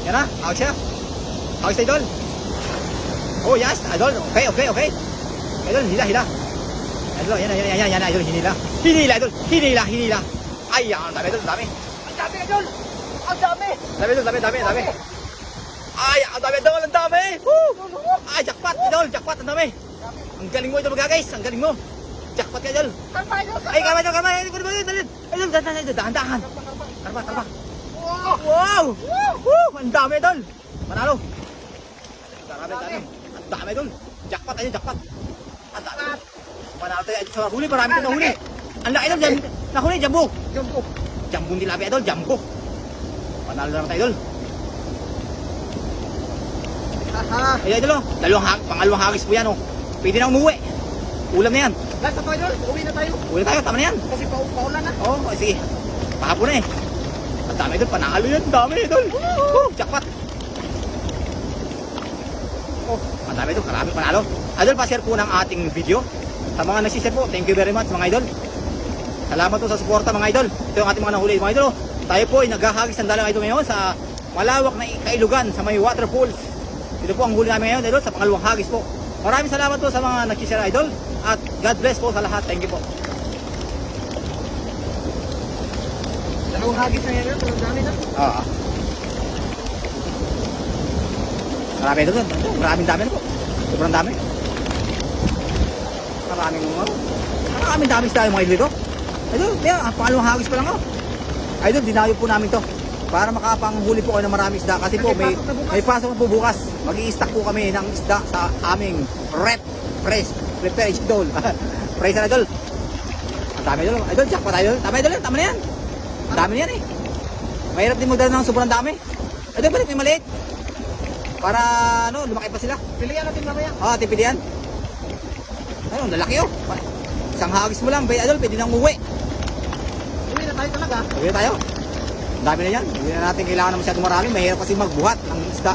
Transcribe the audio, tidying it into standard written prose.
Yan na, hawak siya. Hawak siya, idol. Oh, yes, idol. Okay. Idol, hila. Idol, yan, idol, hinila. Hinila, idol. Hinila. Ay, ang dami, idol, dami. Ang dami, idol! Ang dami! Dami, idol, dami. Ay, ang dami, idol, ang dami. Woo! Ay, jackpot, idol, jackpot, ang dami. Ang galing mo, idol, mga guys, ang galing mo. Jackpot ka, idol. Karma, idol! Ay, kamay. Idol, dahan. Karma. Wow! Woo! Ang dami, idol. Manalo. Dami. Ang dami, idol. Jackpot, jackpot. Ang dami. Manalo tayo sa huli, marami tayo nahuli. Ang laki, idol, nahuli, jambo. Jambo nilabi, idol, jambo. Manalo naman tayo, idol. Haha! Ay, idol, pangalawang hagis po yan, oh. Pwede na umuwi. Ulam na yan. Last na to, idol! Uwi na tayo! Uwi na tayo, tama na yan. Kasi paulan na! Oo, sige. Pahapon na eh. Ang dami, idol, panalo yan. Ang dami, idol. Jackpot. Oh, ang dami, idol, karami panalo. Idol, pa-share po ng ating video. Sa mga nagsishare po, thank you very much, mga idol. Salamat po sa suporta, mga idol. Ito yung ating mga nahuli, mga idol. Tayo po ay naghahagis ng dalang idol ngayon sa malawak na kailugan sa may waterfalls. Ito po ang huli namin ngayon, idol, sa pangalawang hagis po. Maraming salamat po sa mga nagsishare, idol. At God bless po sa lahat. Thank you po. Dalawang hagis na yan, idol. Ang dami na. Oo. Marami ito doon. Maraming dami na po. Sobrang dami. Maraming dami tayo mga idol dito. Idol, ang pangalawang hagis pa lang ako. Idol, dinayo po namin to para makapanghuli po kayo ng maraming isda kasi po may pasok na po bukas. Mag-i-stock po kami ng isda sa aming prepare idol. Praise na idol. Ang dami idol. Idol, jackpot idol. Tama idol, tama na yan. Ang dami na yan eh. Mahirap din magdala ng sobrang dami. Idol, balik may maliit. Para lumaki pa sila. Pilihan natin mamaya. Tipilian. Ayun, lalaki oh. Isang hagis mo lang, idol, pwede nang umuwi. Uwi na tayo talaga. Uwi na tayo. Ang dami na yan. Hindi na natin kailangan na masyadong marami. Mahirap kasi magbuhat ng isda.